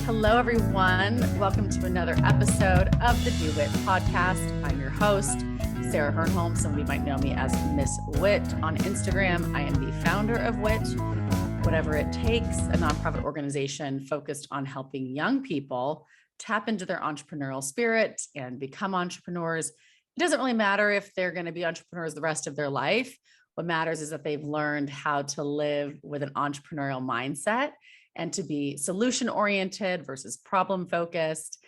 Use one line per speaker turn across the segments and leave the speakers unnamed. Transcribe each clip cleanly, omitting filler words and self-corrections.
Hello, everyone. Welcome to another episode of the Do WIT podcast. I'm your host, Sarah Hernholm. Somebody might know me as Miss Wit on Instagram. I am the founder of WIT, Whatever It Takes, a nonprofit organization focused on helping young people tap into their entrepreneurial spirit and become entrepreneurs. It doesn't really matter if they're going to be entrepreneurs the rest of their life. What matters is that they've learned how to live with an entrepreneurial mindset and to be solution-oriented versus problem-focused.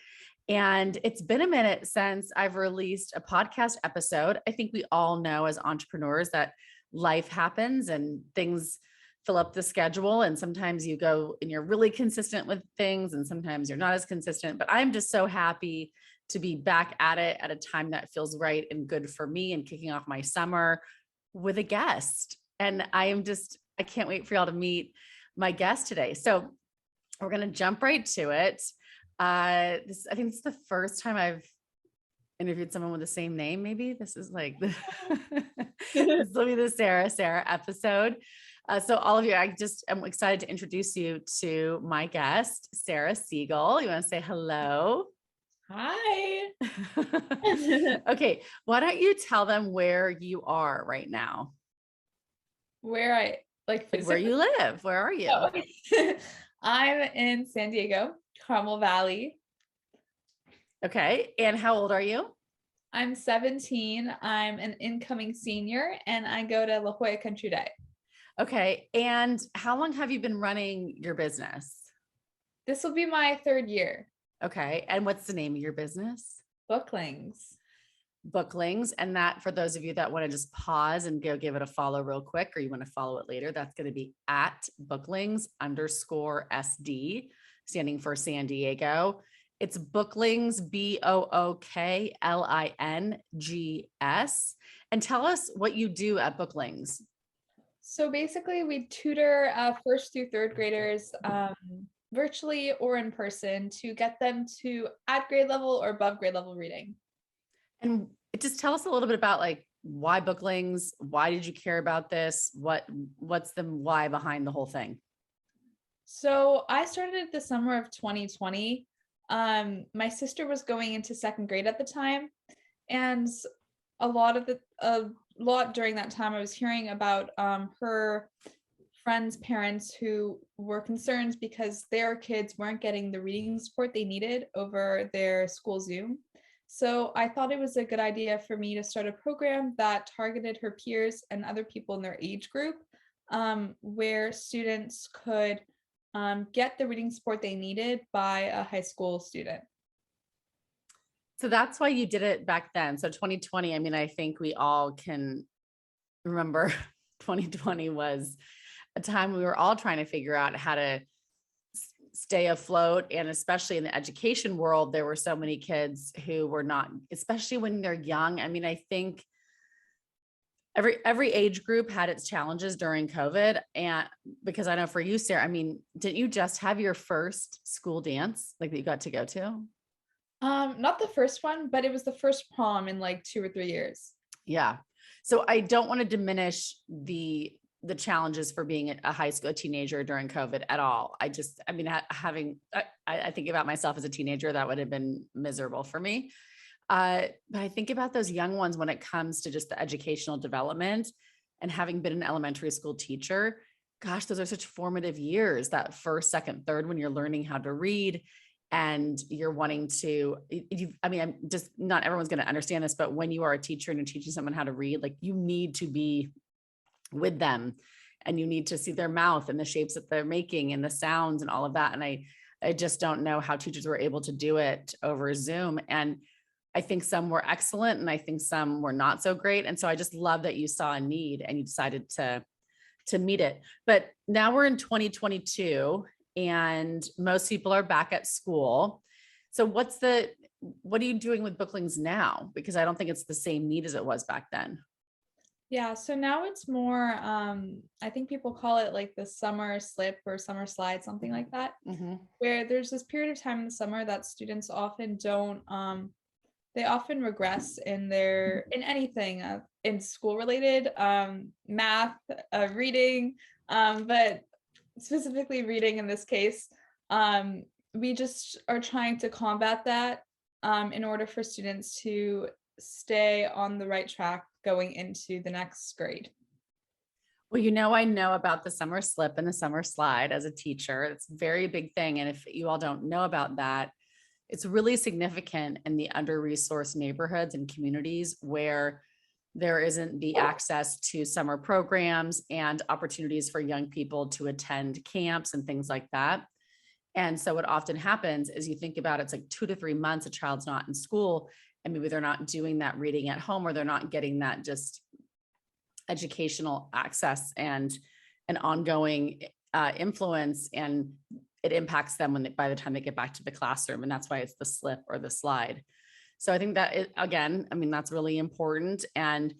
And it's been a minute since I've released a podcast episode. I think we all know as entrepreneurs that life happens and things fill up the schedule. And sometimes you go and you're really consistent with things, and sometimes you're not as consistent. But I'm just so happy to be back at it at a time that feels right and good for me and kicking off my summer with a guest. And I can't wait for y'all to meet my guest today. So we're going to jump right to it. I think it's the first time I've interviewed someone with the same name. Maybe this is like, this will be the Sarah episode. So all of you, I'm excited to introduce you to my guest, Sara Sigal. You want to say hello?
Hi.
Okay. Why don't you tell them where you are right now?
Where
you live? Where are you?
Oh. I'm in San Diego, Carmel Valley.
Okay. And how old are you?
I'm 17. I'm an incoming senior and I go to La Jolla Country Day.
Okay. And how long have you been running your business?
This will be my third year.
Okay. And what's the name of your business? Booklings. And that, for those of you that want to just pause and go give it a follow real quick, or you want to follow it later, that's going to be at Booklings_SD, standing for San Diego. It's Booklings, BOOKLINGS. And tell us what you do at Booklings.
So basically we tutor first through third graders virtually or in person to get them to at grade level or above grade level reading.
And just tell us a little bit about like why Booklings, why did you care about this? What's the why behind the whole thing?
So I started the summer of 2020. My sister was going into second grade at the time, and a lot during that time I was hearing about her friends' parents who were concerned because their kids weren't getting the reading support they needed over their school Zoom. So I thought it was a good idea for me to start a program that targeted her peers and other people in their age group, where students could get the reading support they needed by a high school student.
So that's why you did it back then. So 2020, I mean, I think we all can remember 2020 was a time we were all trying to figure out how to stay afloat. And especially in the education world, there were so many kids who were not, especially when they're young. I mean, I think every age group had its challenges during COVID. And because I know for you, Sarah, I mean, didn't you just have your first school dance like that you got to go to?
Not the first one, but it was the first prom in like 2 or 3 years.
Yeah. So I don't want to diminish the challenges for being a teenager during COVID at all. I think about myself as a teenager, that would have been miserable for me. But I think about those young ones when it comes to just the educational development, and having been an elementary school teacher, gosh, those are such formative years, that first, second, third, when you're learning how to read and you're wanting to, not everyone's going to understand this, but when you are a teacher and you're teaching someone how to read, like you need to be with them and you need to see their mouth and the shapes that they're making and the sounds and all of that. And I just don't know how teachers were able to do it over Zoom. And I think some were excellent and I think some were not so great. And so I just love that you saw a need and you decided to meet it. But now we're in 2022 and most people are back at school. So what are you doing with Booklings now? Because I don't think it's the same need as it was back then.
Yeah, so now it's more, I think people call it like the summer slip or summer slide, something like that, where there's this period of time in the summer that students often don't, they often regress in anything in school related, math, reading, but specifically reading in this case. we just are trying to combat that in order for students to stay on the right track going into the next grade.
Well, I know about the summer slip and the summer slide as a teacher. It's a very big thing. And if you all don't know about that, it's really significant in the under-resourced neighborhoods and communities where there isn't the access to summer programs and opportunities for young people to attend camps and things like that. And so what often happens is you think about it's like 2 to 3 months a child's not in school, and maybe they're not doing that reading at home, or they're not getting that just educational access and an ongoing influence, and it impacts them by the time they get back to the classroom. And that's why it's the slip or the slide. So I think that again, I mean, that's really important. And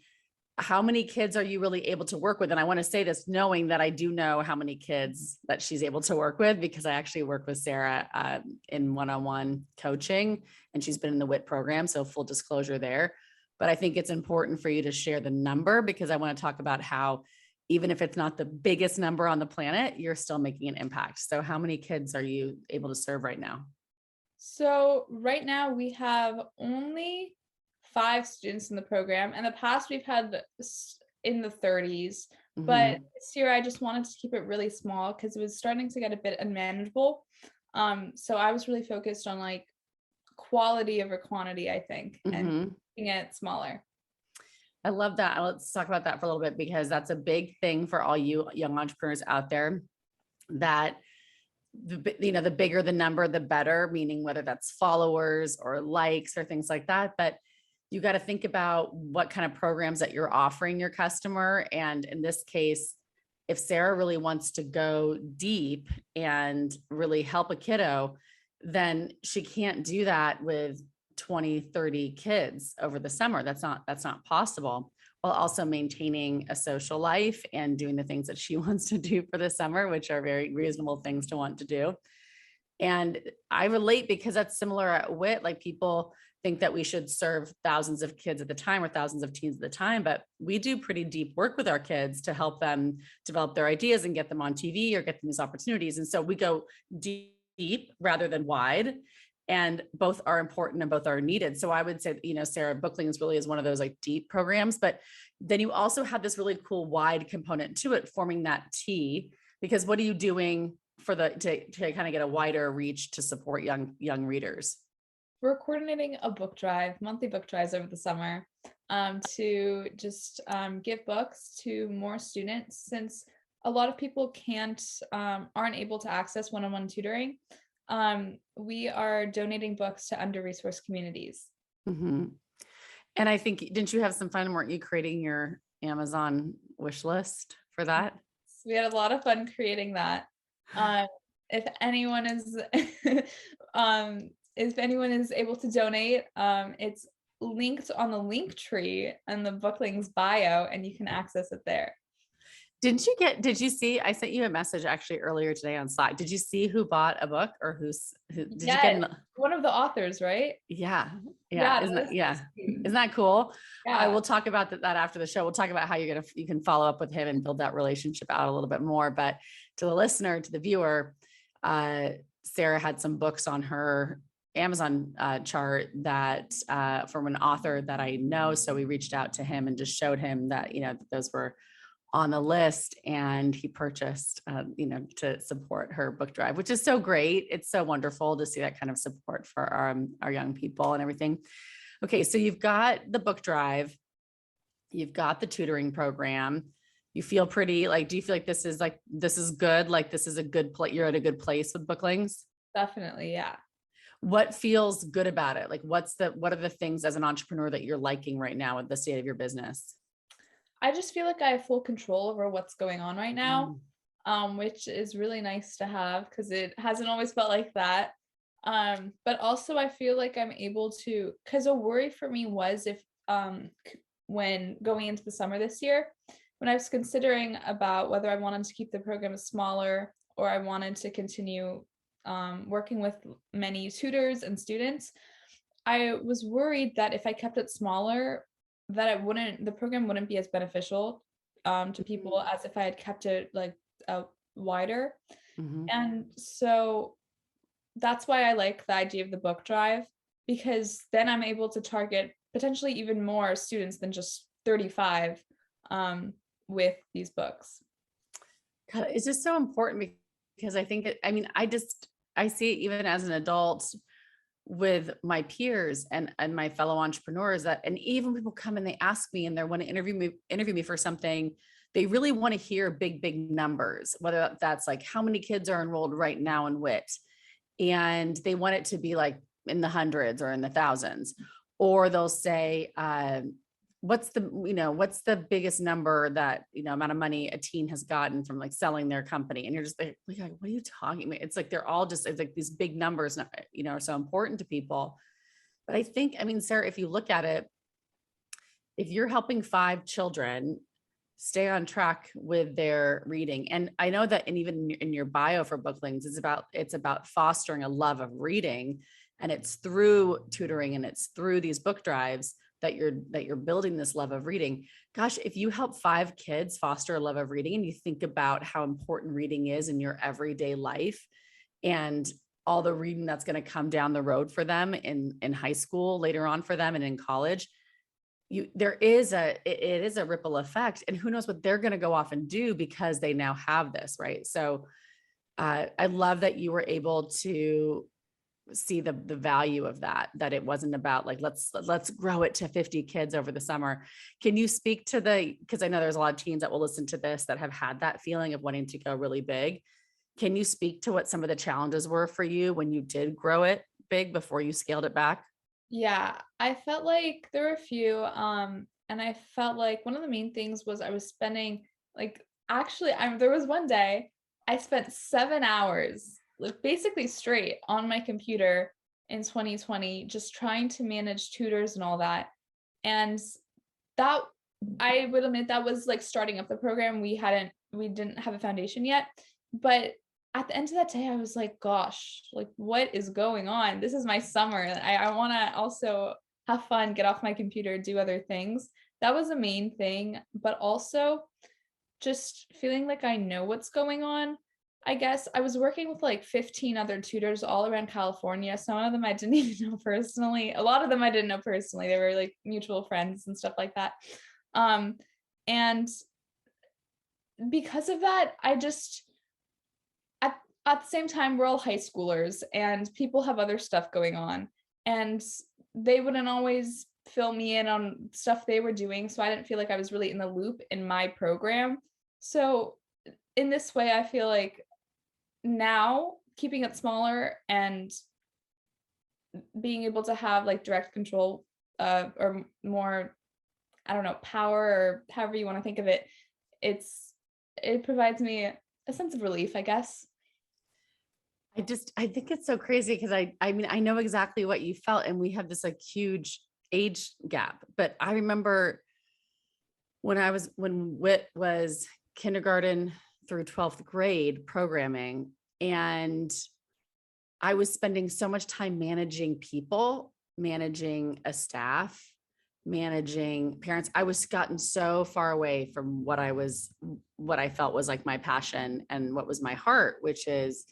how many kids are you really able to work with? And I want to say this knowing that I do know how many kids that she's able to work with, because I actually work with Sara in one-on-one coaching, and she's been in the WIT program. So full disclosure there. But I think it's important for you to share the number, because I want to talk about how, even if it's not the biggest number on the planet, you're still making an impact. So how many kids are you able to serve right now?
So right now we have only 5 students in the program. In the past, we've had in the 30s, but this year I just wanted to keep it really small because it was starting to get a bit unmanageable. So I was really focused on like quality over quantity, I think, and keeping it smaller.
I love that. Let's talk about that for a little bit, because that's a big thing for all you young entrepreneurs out there, that the bigger the number, the better, meaning whether that's followers or likes or things like that. But you got to think about what kind of programs that you're offering your customer. And in this case, if Sara really wants to go deep and really help a kiddo, then she can't do that with 20, 30 kids over the summer. That's not possible, while also maintaining a social life and doing the things that she wants to do for the summer, which are very reasonable things to want to do. And I relate, because that's similar at WIT. Like, people think that we should serve thousands of kids at the time or thousands of teens at the time, but we do pretty deep work with our kids to help them develop their ideas and get them on TV or get them these opportunities. And so we go deep rather than wide, and both are important and both are needed. So I would say, Sara, Booklings really is one of those like deep programs, but then you also have this really cool wide component to it, forming that T, because what are you doing to kind of get a wider reach to support young readers?
We're coordinating a book drive, monthly book drives over the summer, to just give books to more students, since a lot of people aren't able to access one-on-one tutoring. We are donating books to under-resourced communities.
And I think, didn't you have some fun? Weren't you creating your Amazon wish list for that?
We had a lot of fun creating that. If anyone is if anyone is able to donate, it's linked on the link tree in the Booklings bio, and you can access it there.
Did you see, I sent you a message actually earlier today on Slack. Did you see who bought a book, or who did you get?
One of the authors, right?
Yeah. Isn't that cool?
Yeah.
I will talk about that after the show. We'll talk about how you can follow up with him and build that relationship out a little bit more. But to the listener, to the viewer, Sara had some books on her Amazon chart that from an author that I know. So we reached out to him and just showed him that, those were on the list, and he purchased, to support her book drive, which is so great. It's so wonderful to see that kind of support for our young people and everything. Okay. So you've got the book drive, you've got the tutoring program. You feel pretty, like, do you feel like this is good? Like, this is a good place. You're at a good place with Booklings?
Definitely. Yeah.
What feels good about it? Like, what are the things as an entrepreneur that you're liking right now with the state of your business?
I just feel like I have full control over what's going on right now, which is really nice to have, because it hasn't always felt like that. But also I feel like I'm able to, because a worry for me was if when going into the summer this year, when I was considering about whether I wanted to keep the program smaller or I wanted to continue working with many tutors and students, I was worried that if I kept it smaller, that the program wouldn't be as beneficial to people as if I had kept it like wider. And so that's why I like the idea of the book drive, because then I'm able to target potentially even more students than just 35 um, with these books.
God, it's just so important because I think I mean, I see it even as an adult with my peers and my fellow entrepreneurs that, and even people come and they ask me and they want to interview me for something. They really want to hear big numbers, whether that's like how many kids are enrolled right now in WIT. And they want it to be like in the hundreds or in the thousands, or they'll say, what's the biggest number that, amount of money a teen has gotten from like selling their company. And you're just like, what are you talking about? It's like, it's like these big numbers, are so important to people. But I think, I mean, Sarah, if you look at it, if you're helping 5 children stay on track with their reading. And I know that, and even in your bio for Booklings, it's about fostering a love of reading, and it's through tutoring and it's through these book drives that you're building this love of reading. Gosh, if you help 5 kids foster a love of reading, and you think about how important reading is in your everyday life and all the reading that's going to come down the road for them in high school, later on for them, and in college, it is a ripple effect, and who knows what they're going to go off and do because they now have this, right? So I love that you were able to see the value of that it wasn't about like, let's grow it to 50 kids over the summer. Can you speak to because I know there's a lot of teens that will listen to this that have had that feeling of wanting to go really big. Can you speak to what some of the challenges were for you when you did grow it big before you scaled it back?
Yeah, I felt like there were a few, and I felt like one of the main things was I was spending like actually there was one day I spent 7 hours like basically straight on my computer in 2020 just trying to manage tutors and all that. And that I would admit that was like starting up the program. We didn't have a foundation yet, but at the end of that day, I was like, gosh, like what is going on? This is my summer. I want to also have fun, get off my computer, do other things. That was the main thing, but also just feeling like I know what's going on. I guess I was working with like 15 other tutors all around California. Some of them I didn't even know personally. A lot of them I didn't know personally. They were like mutual friends and stuff like that. And because of that, I just at the same time, we're all high schoolers and people have other stuff going on, and they wouldn't always fill me in on stuff they were doing. So I didn't feel like I was really in the loop in my program. So in this way, I feel like now keeping it smaller and being able to have like direct control or more, I don't know, power or however you want to think of it, it provides me a sense of relief, I guess.
I think it's so crazy because I mean, I know exactly what you felt, and we have this like huge age gap. But I remember when WIT was kindergarten through 12th grade programming, and I was spending so much time managing people, managing a staff, managing parents. I was gotten so far away from what I felt was like my passion and what was my heart, which is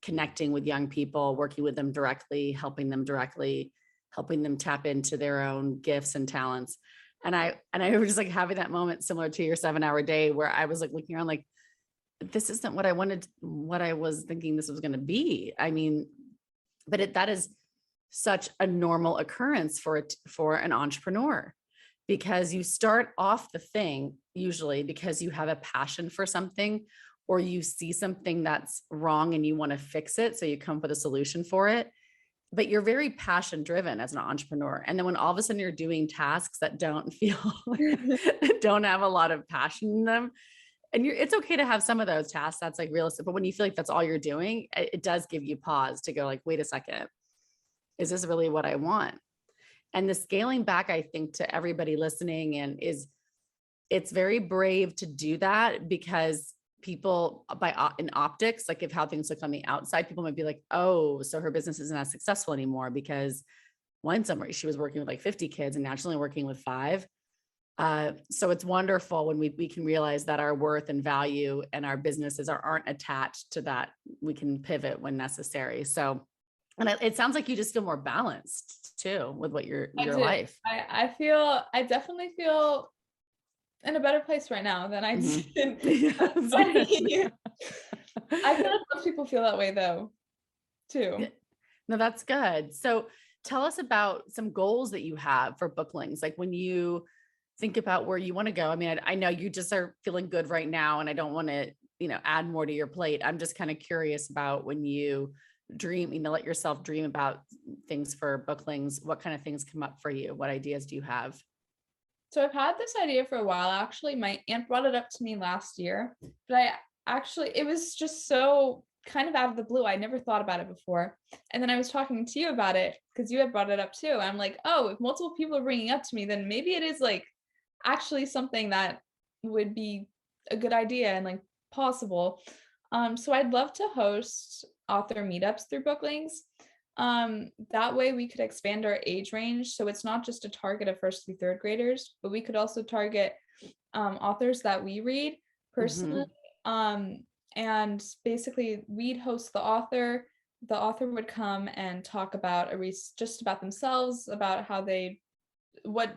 connecting with young people, working with them directly, helping them tap into their own gifts and talents. And I was just like having that moment similar to your 7-hour day where I was like looking around like, this isn't what I wanted, what I was thinking this was going to be. I mean, but that is such a normal occurrence for an entrepreneur, because you start off the thing usually because you have a passion for something, or you see something that's wrong and you want to fix it. So you come up with a solution for it, but you're very passion driven as an entrepreneur. And then when all of a sudden you're doing tasks that don't don't have a lot of passion in them, and it's okay to have some of those tasks, that's like realistic. But when you feel like that's all you're doing, it does give you pause to go like, wait a second, is this really what I want? And the scaling back, I think, to everybody listening it's very brave to do that, because people in optics, like if how things look on the outside, people might be like, oh, so her business isn't as successful anymore because one summer she was working with like 50 kids and now she's only working with 5. So it's wonderful when we can realize that our worth and value and our businesses aren't attached to that. We can pivot when necessary. So And it sounds like you just feel more balanced too with what your life.
I definitely feel in a better place right now than I did.
Yes.
I feel like most people feel that way though, too.
No, that's good. So tell us about some goals that you have for Booklings. Like when you think about where you want to go. I mean, I know you just are feeling good right now, and I don't want to, add more to your plate. I'm just kind of curious about when you dream, let yourself dream about things for Booklings. What kind of things come up for you? What ideas do you have?
So I've had this idea for a while. Actually, my aunt brought it up to me last year, but it was just so kind of out of the blue. I never thought about it before. And then I was talking to you about it because you had brought it up too. I'm like, oh, if multiple people are bringing it up to me, then maybe it is like actually something that would be a good idea and like possible. So I'd love to host author meetups through Booklings. That way we could expand our age range. So it's not just a target of first through third graders, but we could also target authors that we read personally. And basically we'd host the author would come and talk about just about themselves, about what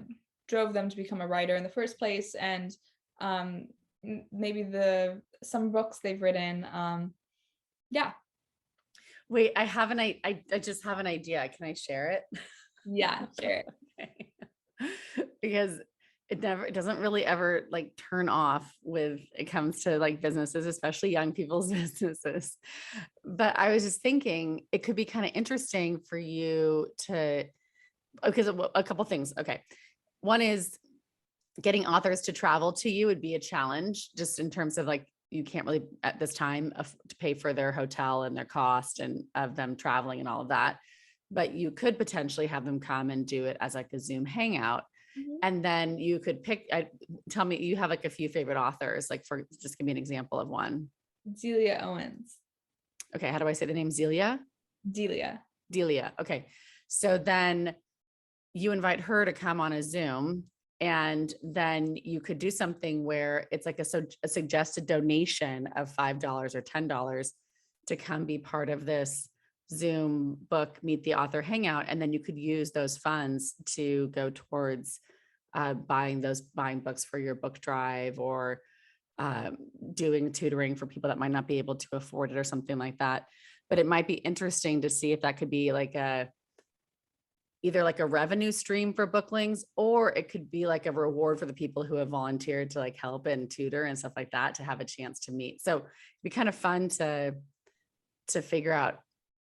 drove them to become a writer in the first place, and maybe some books they've written. Yeah.
Wait, I just have an idea. Can I share it?
Yeah, share it.
Okay. Because it doesn't really ever like turn off when it comes to like businesses, especially young people's businesses. But I was just thinking it could be kind of interesting for you to, because a couple things. Okay. One is getting authors to travel to you would be a challenge, just in terms of like, you can't really at this time to pay for their hotel and their cost and of them traveling and all of that. But you could potentially have them come and do it as like a Zoom hangout. And then you could tell me, you have like a few favorite authors, like just give me an example of one.
Delia Owens.
Okay. How do I say the name? Delia? Delia. Okay. So then you invite her to come on a Zoom, and then you could do something where it's like a suggested donation of $5 or $10 to come be part of this Zoom book, meet the author hangout. And then you could use those funds to go towards buying books for your book drive, or doing tutoring for people that might not be able to afford it or something like that. But it might be interesting to see if that could be like either like a revenue stream for Booklings, or it could be like a reward for the people who have volunteered to like help and tutor and stuff like that, to have a chance to meet. So it'd be kind of fun to figure out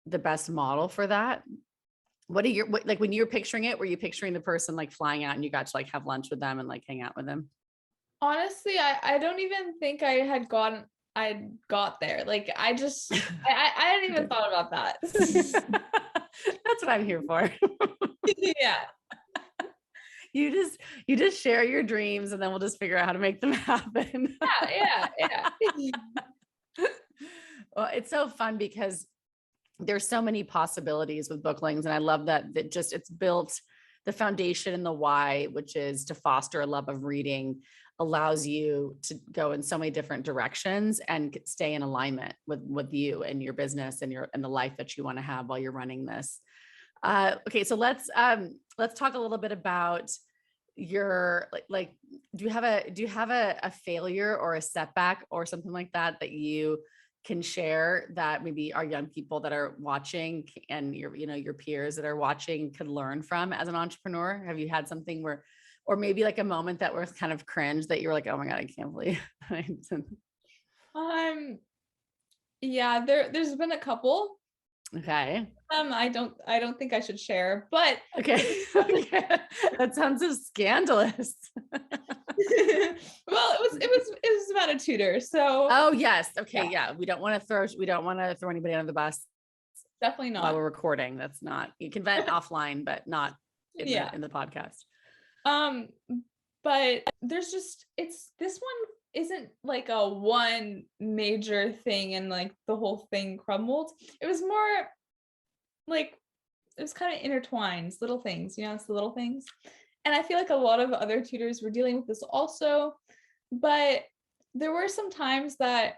the best model for that. Like when you're picturing it, were you picturing the person like flying out and you got to like have lunch with them and like hang out with them?
Honestly, I don't even think I got there. Like I hadn't even thought about that.
That's what I'm here for.
Yeah.
You just share your dreams, and then we'll just figure out how to make them happen.
Yeah.
Well, it's so fun because there's so many possibilities with Booklings. And I love that it's built the foundation and the why, which is to foster a love of reading, allows you to go in so many different directions and stay in alignment with you and your business and the life that you want to have while you're running this. Okay. So let's talk a little bit about your, like, do you have a failure or a setback or something like that you can share that maybe our young people that are watching and your peers that are watching could learn from as an entrepreneur? Have you had something or maybe like a moment that was kind of cringe that you were like, oh my God, I can't believe.
Yeah, there's been a couple.
Okay.
I don't think I should share, but
okay. That sounds so scandalous.
Well, it was about a tutor. So
oh yes. Okay. Yeah. We don't want to throw anybody under the bus.
Definitely not.
While we're recording. That's not, you can vent offline, but not in the podcast.
But there's just, this one isn't like a one major thing and like the whole thing crumbled. It was more like, it was kind of intertwined, little things, it's the little things. And I feel like a lot of other tutors were dealing with this also, but there were some times that,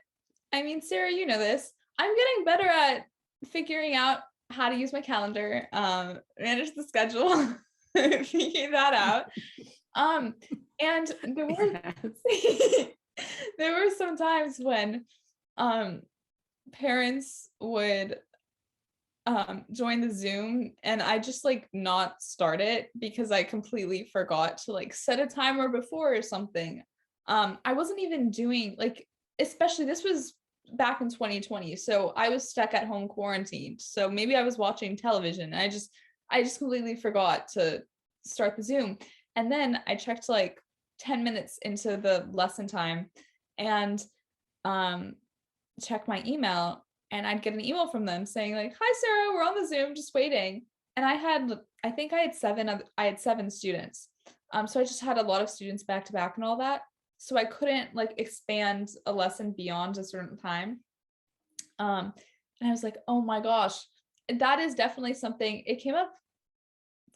I mean, Sarah, you know this, I'm getting better at figuring out how to use my calendar, manage the schedule, figure that out. And there were
Yes.
there were some times when um parents would join the Zoom and I just like not start it because I completely forgot to like set a timer before or something. I wasn't even doing like, especially this was back in 2020, so I was stuck at home quarantined. So maybe I was watching television and I just completely forgot to start the Zoom. And then I checked like 10 minutes into the lesson time and um check my email, and I'd get an email from them saying like, "Hi Sarah, we're on the Zoom, just waiting." And I think I had 7 students. So I just had a lot of students back to back and all that. So I couldn't like expand a lesson beyond a certain time. And I was like, "Oh my gosh." That is definitely something. It came up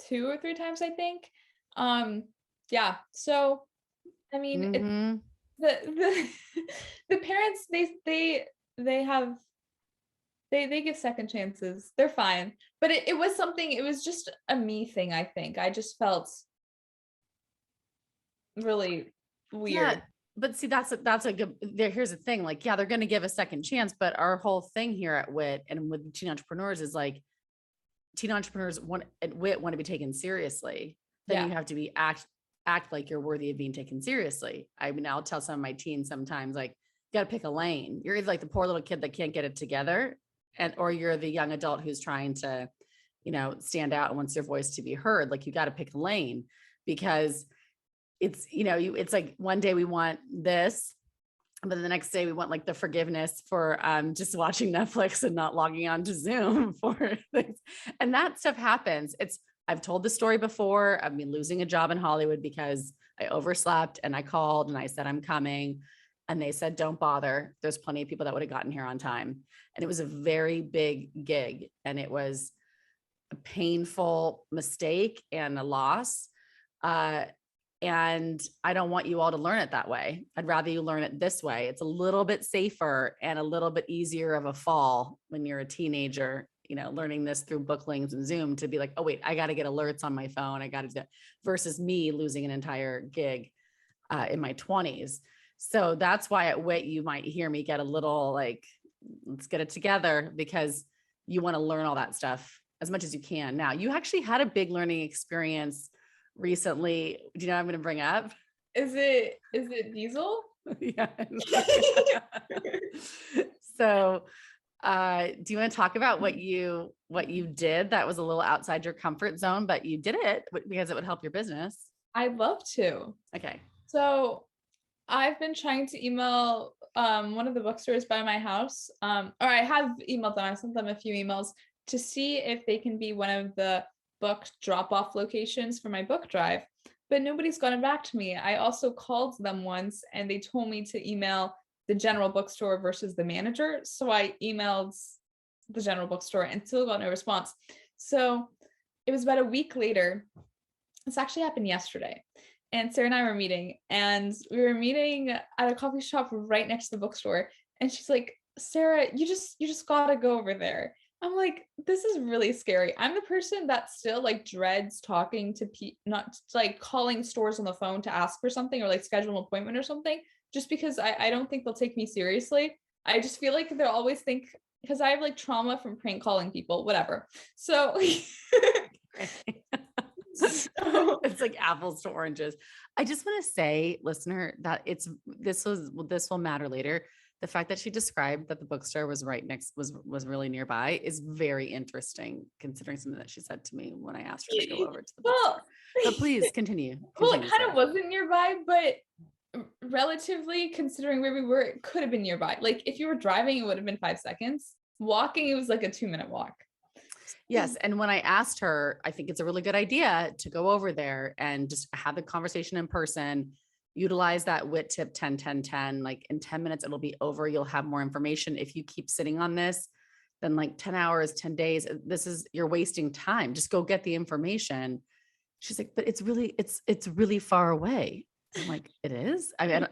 2 or 3 times, I think. Um, yeah. So I mean, it
Mm-hmm.
the the parents, they have they give second chances. They're fine. But it was something, it was just a me thing, I think. I just felt really
Yeah.
weird.
But see, that's a good, here's the thing. Like, yeah, they're going to give a second chance, but our whole thing here at WIT and with teen entrepreneurs is like, teen entrepreneurs at WIT want to be taken seriously. Then
Yeah.
you have to act like you're worthy of being taken seriously. I mean, I'll tell some of my teens sometimes, like, you got to pick a lane. You're either like the poor little kid that can't get it together, or you're the young adult who's trying to, stand out and wants their voice to be heard. Like, you got to pick a lane, because it's, it's like one day we want this, but the next day we want like the forgiveness for just watching Netflix and not logging on to Zoom for things. And that stuff happens. I've told the story before. I mean, losing a job in Hollywood because I overslept and I called and I said, I'm coming. And they said, don't bother. There's plenty of people that would have gotten here on time. And it was a very big gig. And it was a painful mistake and a loss. And I don't want you all to learn it that way. I'd rather you learn it this way. It's a little bit safer and a little bit easier of a fall when you're a teenager, learning this through Booklings and Zoom, to be like, oh wait, I got to get alerts on my phone. I got to do that, versus me losing an entire gig in my 20s. So that's why at WIT, you might hear me get a little like, let's get it together, because you want to learn all that stuff as much as you can. Now, you actually had a big learning experience recently. Do you know what I'm going to bring up?
Is it Diesel?
Yeah. So, do you want to talk about what you did that was a little outside your comfort zone, but you did it because it would help your business?
I'd love to.
Okay.
So I've been trying to email one of the bookstores by my house. Or I have emailed them. I sent them a few emails to see if they can be one of the book drop-off locations for my book drive, but nobody's gotten back to me. I also called them once and they told me to email the general bookstore versus the manager. So I emailed the general bookstore and still got no response. So it was about a week later. This actually happened yesterday. And Sarah and I were meeting, and we were meeting at a coffee shop right next to the bookstore. And she's like, Sarah, you just gotta go over there. I'm like, this is really scary. I'm the person that still like dreads talking to not like calling stores on the phone to ask for something or like schedule an appointment or something, just because I don't think they'll take me seriously. I just feel like they'll always think, because I have like trauma from prank calling people, whatever. So, so
it's like apples to oranges. I just want to say, listener, that this will matter later. The fact that she described that the bookstore was right next, was really nearby, is very interesting, considering something that she said to me when I asked her to go over to the bookstore. But please continue.
Well, it kind
Sarah.
of wasn't nearby, but relatively, considering where we were, it could have been nearby. Like if you were driving, it would have been 5 seconds. Walking, it was like a 2-minute walk.
Yes. And when I asked her, I think it's a really good idea to go over there and just have the conversation in person, utilize that WIT tip 10, 10, 10, like in 10 minutes, it'll be over. You'll have more information. If you keep sitting on this, then like 10 hours, 10 days, you're wasting time. Just go get the information. She's like, but it's really far away. I'm like, it is? I mean,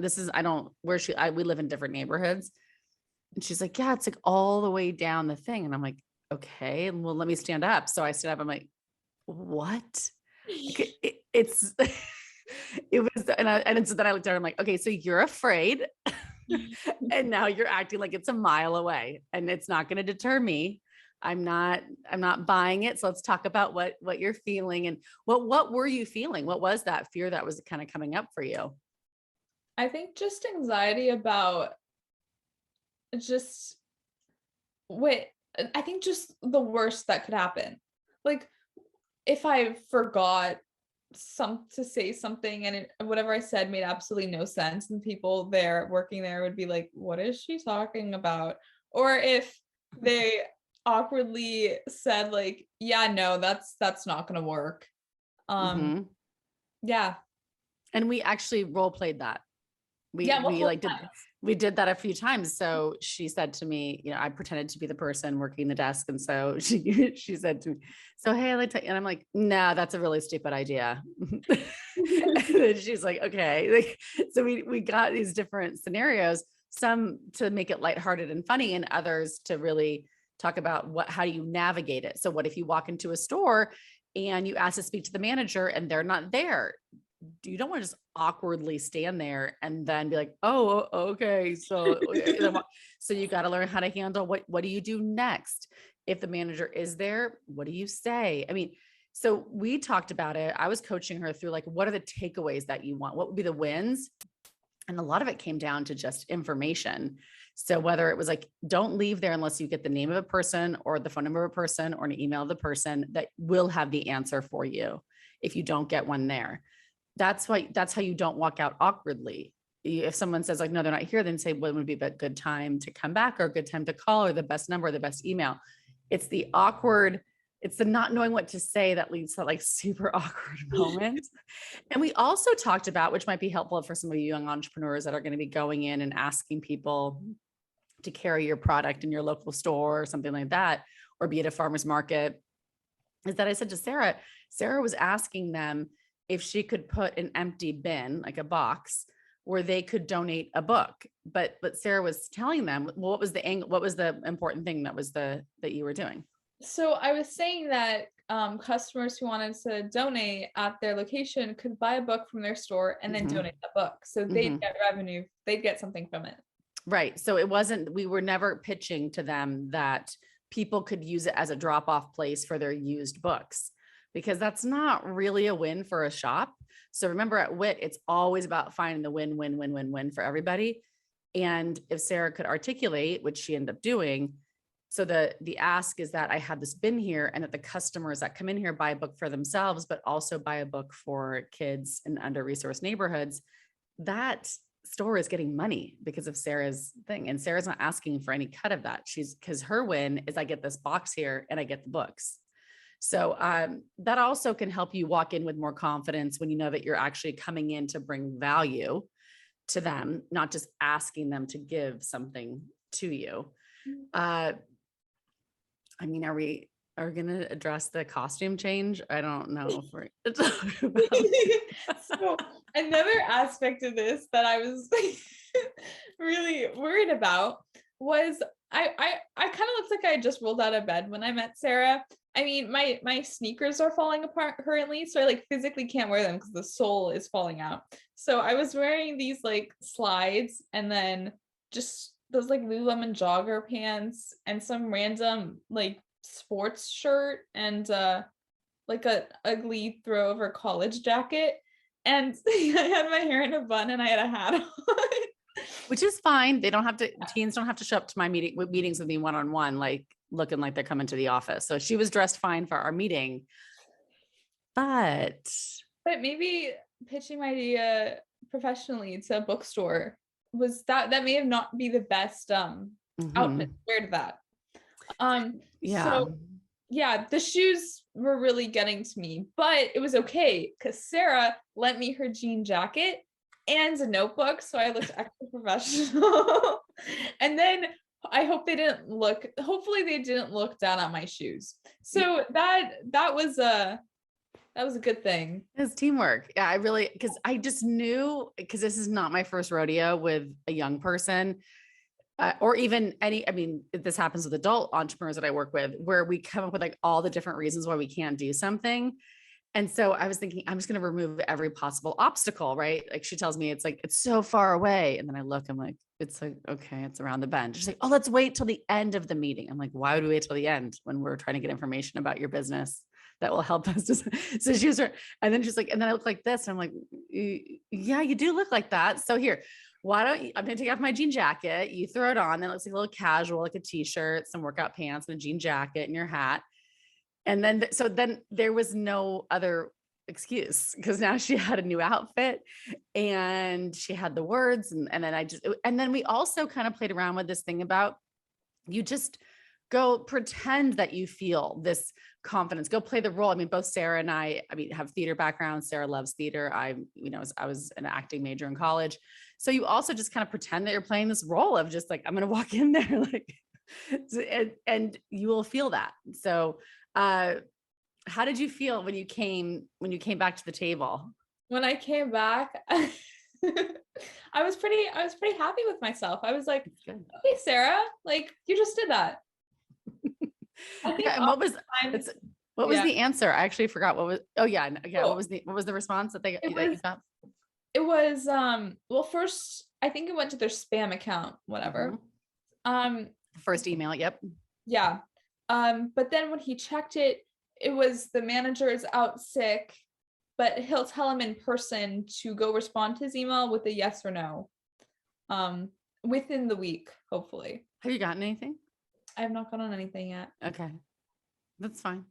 we live in different neighborhoods. And she's like, yeah, it's like all the way down the thing. And I'm like, okay, well, let me stand up. So I stood up. I'm like, what? It's, it was, and so then I looked at her, I'm like, okay, so you're afraid and now you're acting like it's a mile away and it's not going to deter me. I'm not buying it. So let's talk about what you're feeling and what were you feeling? What was that fear that was kind of coming up for you?
I think just anxiety about just wait, I think just the worst that could happen. Like if I forgot to say something and whatever I said made absolutely no sense and people there working there would be like, what is she talking about? Or if they awkwardly said like, yeah, no, that's not gonna work.
Mm-hmm.
Yeah.
And we actually role played that.
Yeah,
We like we did that a few times. So she said to me, I pretended to be the person working the desk. And so she said to me, so, hey, I like to, and I'm like, no, that's a really stupid idea. And then she's like, okay. Like, so we got these different scenarios, some to make it lighthearted and funny and others to really talk about how do you navigate it? So what if you walk into a store and you ask to speak to the manager and they're not there? You don't want to just awkwardly stand there and then be like, oh, okay. So you got to learn how to handle what do you do next? If the manager is there, what do you say? I mean, so we talked about it. I was coaching her through like, what are the takeaways that you want? What would be the wins? And a lot of it came down to just information. So whether it was like, don't leave there unless you get the name of a person or the phone number of a person or an email of the person that will have the answer for you if you don't get one there. That's how you don't walk out awkwardly. If someone says like, no, they're not here, then say, what would be a good time to come back or a good time to call or the best number, or the best email. It's the not knowing what to say that leads to like super awkward moments. And we also talked about, which might be helpful for some of you young entrepreneurs that are going to be going in and asking people to carry your product in your local store or something like that, or be at a farmer's market, is that I said to Sarah was asking them if she could put an empty bin, like a box, where they could donate a book. But Sarah was telling them, well, what was the important thing that you were doing?
So I was saying that customers who wanted to donate at their location could buy a book from their store and then donate the book. So they'd get revenue, they'd get something from it.
Right. So we were never pitching to them that people could use it as a drop-off place for their used books, because that's not really a win for a shop. So remember at WIT, it's always about finding the win, win, win, win, win for everybody. And if Sarah could articulate, which she ended up doing, so the ask is that I have this bin here and that the customers that come in here buy a book for themselves, but also buy a book for kids in under-resourced neighborhoods. That store is getting money because of Sarah's thing. And Sarah's not asking for any cut of that. Because her win is I get this box here and I get the books. So that also can help you walk in with more confidence when you know that you're actually coming in to bring value to them, not just asking them to give something to you. I mean, are we going to address the costume change? I don't know if we're going to talk about.
So another aspect of this that I was really worried about was I kind of looked like I just rolled out of bed when I met Sarah. I mean, my sneakers are falling apart currently, so I like physically can't wear them because the sole is falling out. So I was wearing these like slides and then just those like Lululemon jogger pants and some random like sports shirt and like a ugly throwover college jacket. And I had my hair in a bun and I had a hat on.
Which is fine. Teens don't have to show up to my meetings with me one-on-one, like looking like they're coming to the office. So she was dressed fine for our meeting, but
maybe pitching my idea professionally to a bookstore was that may have not be the best outfit to wear to that. So yeah, the shoes were really getting to me, but it was okay because Sarah lent me her jean jacket and a notebook, so I looked extra professional. And then hopefully they didn't look down at my shoes. So that was a good thing.
It's teamwork. Yeah, because I just knew, because this is not my first rodeo with a young person. or even I mean, this happens with adult entrepreneurs that I work with, where we come up with like all the different reasons why we can't do something. And so I was thinking, I'm just going to remove every possible obstacle, right? Like she tells me, it's like, it's so far away. And then I look, I'm like, it's like, okay, it's around the bend. She's like, oh, let's wait till the end of the meeting. I'm like, why would we wait till the end when we're trying to get information about your business that will help us? So she was, and then she's like, and then I look like this. And I'm like, yeah, you do look like that. So here, why don't you, I'm going to take off my jean jacket. You throw it on. Then it looks like a little casual, like a t-shirt, some workout pants and a jean jacket and your hat. And then, so then there was no other excuse because now she had a new outfit and she had the words. And then and then we also kind of played around with this thing about you just go pretend that you feel this confidence, go play the role. I mean, both Sarah and I mean, have theater backgrounds. Sarah loves theater. I was an acting major in college. So you also just kind of pretend that you're playing this role of just like, I'm going to walk in there like, and you will feel that. So, how did you feel when you came back to the table?
When I came back, I was pretty happy with myself. I was like, okay, Sarah, like you just did that. I think
and what was the answer? I actually forgot what was, what was the response that you got?
It was, well, first, I think it went to their spam account, whatever.
First email. Yep.
Yeah. But then when he checked it, it was the manager is out sick, but he'll tell him in person to go respond to his email with a yes or no. Within the week, hopefully.
Have you gotten anything?
I have not gotten anything yet.
Okay. That's fine.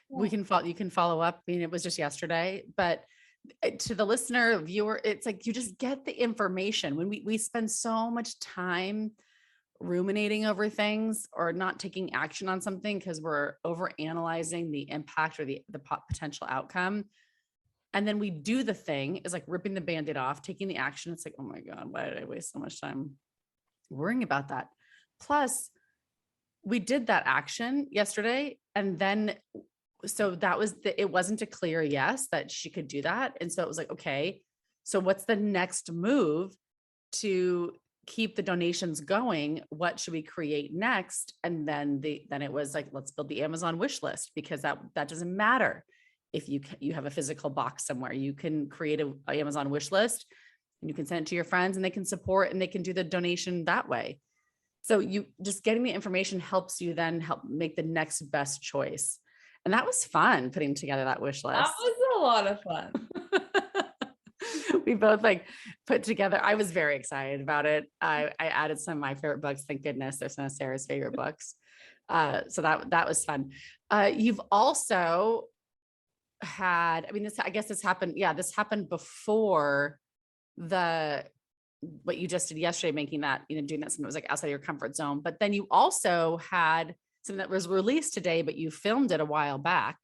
Yeah.
You can follow up. I mean, it was just yesterday, but to the listener, viewer, it's like, you just get the information. When we spend so much time ruminating over things or not taking action on something because we're over analyzing the impact or the potential outcome. And then we do the thing is like ripping the Band-Aid off, taking the action. It's like, oh my God, why did I waste so much time worrying about that? Plus we did that action yesterday. And then, so that was it wasn't a clear yes that she could do that. And so it was like, okay, so what's the next move to keep the donations going? What should we create next? And then it was like, let's build the Amazon wish list, because that doesn't matter if you have a physical box somewhere. You can create a Amazon wish list and you can send it to your friends and they can support and they can do the donation that way. So you just getting the information helps you then help make the next best choice. And that was fun putting together that wish list.
That was a lot of fun.
We both like put together. I was very excited about it. I added some of my favorite books. Thank goodness there's some of Sarah's favorite books. So that was fun. You've also had, I mean, I guess this happened. Yeah, this happened before what you just did yesterday, making that, doing that something that was like outside of your comfort zone. But then you also had something that was released today, but you filmed it a while back,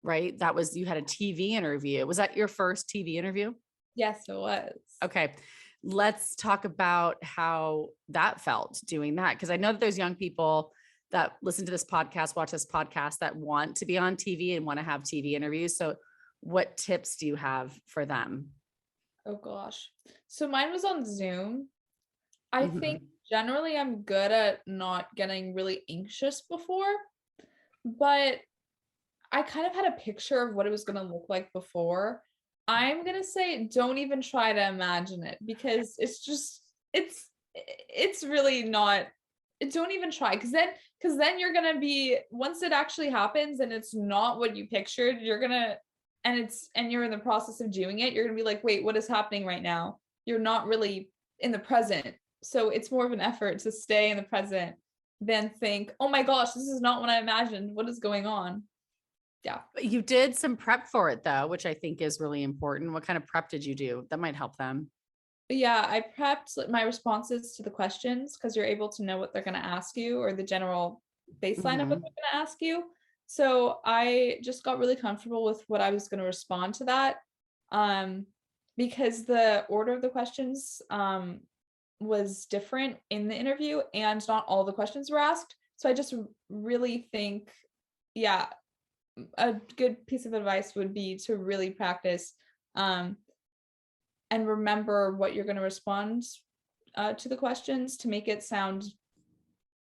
right? You had a TV interview. Was that your first TV interview?
Yes, it was.
Okay. Let's talk about how that felt doing that. Cause I know that there's young people that listen to this podcast, watch this podcast, that want to be on TV and want to have TV interviews. So what tips do you have for them?
Oh gosh. So mine was on Zoom. I think generally I'm good at not getting really anxious before, but I kind of had a picture of what it was going to look like before. I'm going to say don't even try to imagine it, because it's really not, don't even try. Cause then you're going to be, once it actually happens and it's not what you pictured, you're going to, and you're in the process of doing it, you're going to be like, wait, what is happening right now? You're not really in the present. So it's more of an effort to stay in the present than think, oh my gosh, this is not what I imagined. What is going on? Yeah.
You did some prep for it though, which I think is really important. What kind of prep did you do? That might help them.
Yeah, I prepped my responses to the questions because you're able to know what they're going to ask you, or the general baseline of what they're going to ask you. So I just got really comfortable with what I was going to respond to that, because the order of the questions was different in the interview and not all the questions were asked. So I just really think, yeah, a good piece of advice would be to really practice and remember what you're going to respond to the questions to make it sound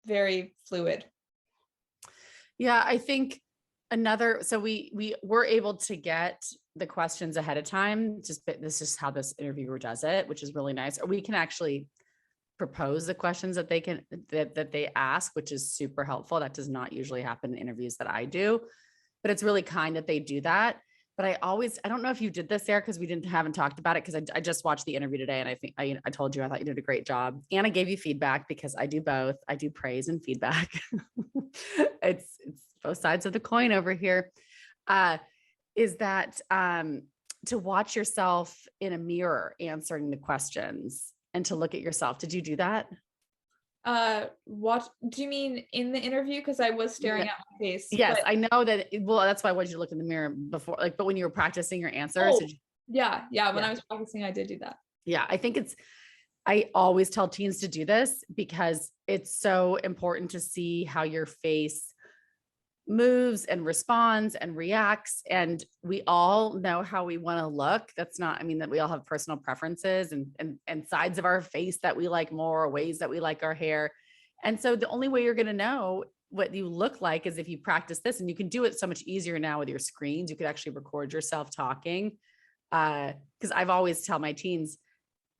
very fluid.
Yeah, I think so we were able to get the questions ahead of time. This is how this interviewer does it, which is really nice. Or we can actually propose the questions that they ask, which is super helpful. That does not usually happen in interviews that I do, but it's really kind that they do that. But I don't know if you did this there because we haven't talked about it, because I just watched the interview today, and I think I told you I thought you did a great job, and I gave you feedback because I do both. I do praise and feedback. It's both sides of the coin over here. Is that to watch yourself in a mirror answering the questions and to look at yourself. Did you do that?
What do you mean in the interview? Because I was staring at my face.
Yes, I know that. Well, that's why I wanted you to look in the mirror before, but when you were practicing your answers.
Oh, yeah. When I was practicing, I did do that.
Yeah, I always tell teens to do this because it's so important to see how your face moves and responds and reacts. And we all know how we want to look. That we all have personal preferences and sides of our face that we like more, ways that we like our hair. And so the only way you're going to know what you look like is if you practice this, and you can do it so much easier now with your screens. You could actually record yourself talking. Because I've always tell my teens,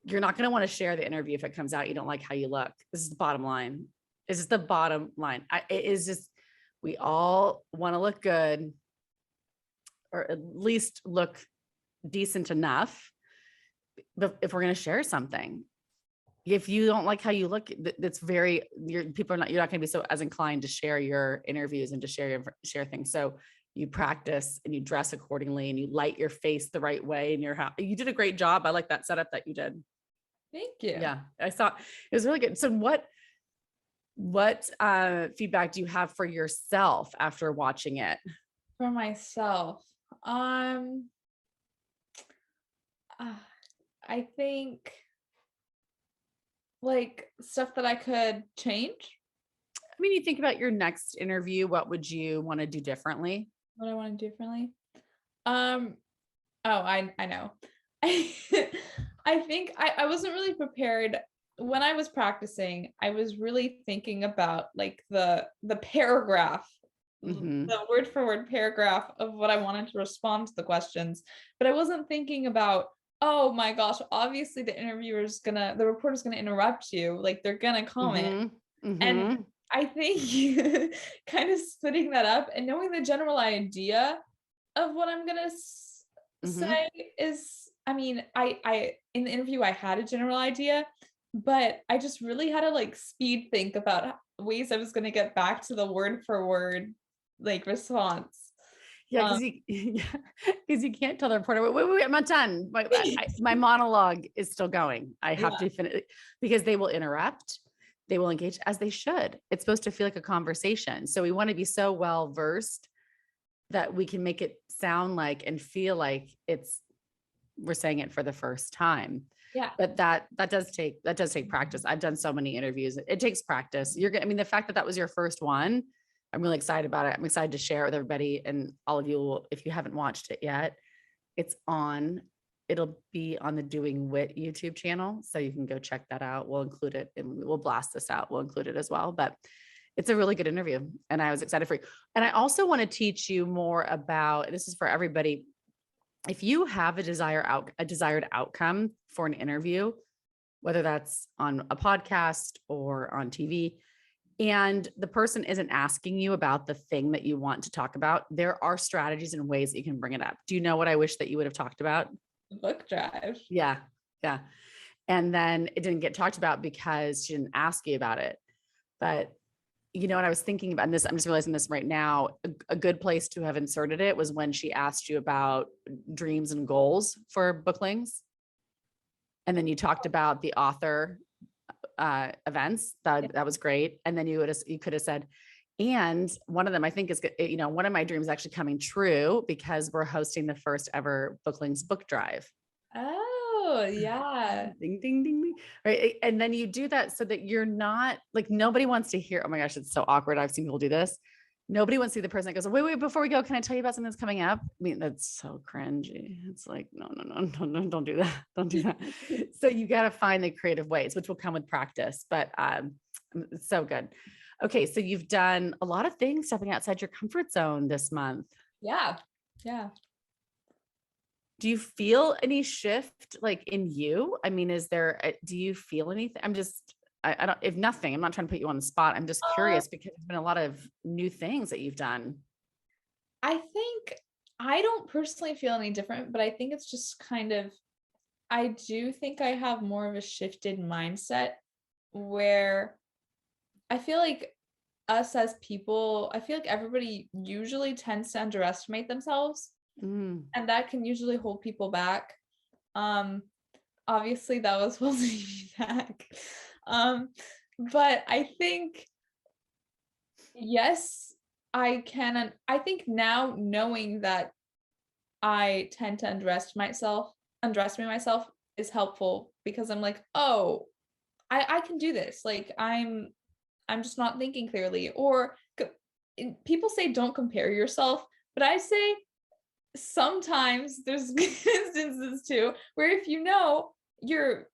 you're not going to want to share the interview if it comes out you don't like how you look. This is the bottom line. This is the bottom line. It is just, we all want to look good, or at least look decent enough. But if we're going to share something, if you don't like how you look, you're not going to be so as inclined to share your interviews and to share things. So you practice and you dress accordingly and you light your face the right way. And you did a great job. I like that setup that you did.
Thank you.
Yeah, I saw it was really good. So what feedback do you have for yourself after watching it?
For myself, I think like stuff that I could change.
I mean, you think about your next interview, what would you want to do differently?
What I want to do differently? Oh, I know. I think I wasn't really prepared when I was practicing. I was really thinking about like the paragraph, the word for word paragraph of what I wanted to respond to the questions, but I wasn't thinking about, oh my gosh, obviously the reporter's gonna interrupt you, like they're gonna comment. And I think kind of splitting that up and knowing the general idea of what I'm gonna say is, I mean, I in the interview I had a general idea, but I just really had to like speed think about ways I was gonna get back to the word for word like response.
Yeah, because you can't tell the reporter, wait, I'm not done. My monologue is still going. I have to finish, because they will interrupt. They will engage as they should. It's supposed to feel like a conversation. So we want to be so well versed that we can make it sound like and feel like we're saying it for the first time.
Yeah.
But that does take practice. I've done so many interviews. It takes practice. The fact that was your first one, I'm really excited about it. I'm excited to share it with everybody, and all of you, if you haven't watched it yet, it'll be on the Doing WIT YouTube channel. So you can go check that out. We'll include it, and we'll blast this out. We'll include it as well, but it's a really good interview and I was excited for you. And I also want to teach you more about, this is for everybody. If you have a desired outcome for an interview, whether that's on a podcast or on TV, and the person isn't asking you about the thing that you want to talk about, there are strategies and ways that you can bring it up. Do you know what I wish that you would have talked about?
Book drive.
Yeah. And then it didn't get talked about because she didn't ask you about it. But you know what I was thinking about, and this, I'm just realizing this right now, a good place to have inserted it was when she asked you about dreams and goals for Booklings. And then you talked about the author events. That was great. And then you could have said, and one of them I think is, one of my dreams is actually coming true because we're hosting the first ever Booklings book drive.
Oh yeah.
Ding, ding, ding, ding. Right. And then you do that so that you're not like, nobody wants to hear, oh my gosh, it's so awkward. I've seen people do this. Nobody wants to see the person that goes, wait, before we go, can I tell you about something that's coming up? I mean, that's so cringy. It's like, no, don't do that. Don't do that. So you got to find the creative ways, which will come with practice, but it's so good. Okay. So you've done a lot of things stepping outside your comfort zone this month.
Yeah. Yeah.
Do you feel any shift like in you? I mean, do you feel anything? I don't, if nothing, I'm not trying to put you on the spot. I'm just curious because there's been a lot of new things that you've done.
I think I don't personally feel any different, but I think it's just I do think I have more of a shifted mindset where I feel like us as people, I feel like everybody usually tends to underestimate themselves, and that can usually hold people back. Obviously that was holding me back. But I think, yes, I can. And I think now knowing that I tend to underestimate myself is helpful because I'm like, oh, I can do this. Like I'm just not thinking clearly. People say don't compare yourself, but I say sometimes there's instances too where if you know you're,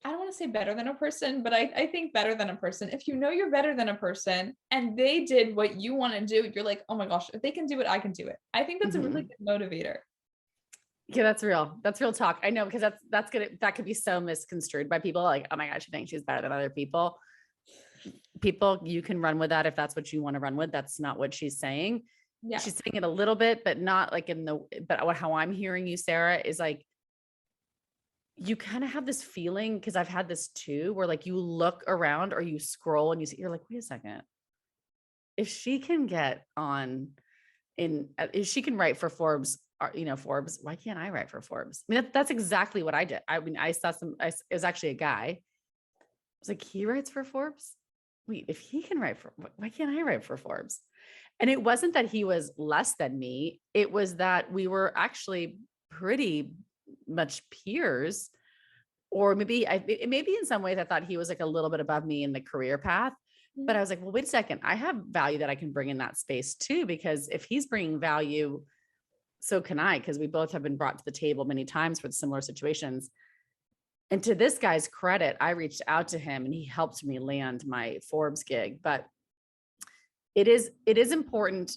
I don't want to say better than a person, but I think better than a person. If you know you're better than a person and they did what you want to do, you're like, oh my gosh, if they can do it, I can do it. I think that's a really good motivator.
Yeah, that's real. That's real talk. I know, because that could be so misconstrued by people. Like, oh my gosh, you think she's better than other people. You can run with that if that's what you want to run with. That's not what she's saying.
Yeah.
She's saying it a little bit, but not like how I'm hearing you, Sarah, is like, you kind of have this feeling, because I've had this too, where like you look around or you scroll and you're like, wait a second. If she can get on if she can write for Forbes, Forbes, why can't I write for Forbes? I mean, that's exactly what I did. I mean, I saw it was actually a guy. I was like, he writes for Forbes. Wait, if he can why can't I write for Forbes? And it wasn't that he was less than me. It was that we were actually pretty much peers, or maybe in some ways I thought he was like a little bit above me in the career path. But I was like, well, wait a second. I have value that I can bring in that space too, because if he's bringing value, so can I, because we both have been brought to the table many times for similar situations. And to this guy's credit, I reached out to him and he helped me land my Forbes gig. But it is important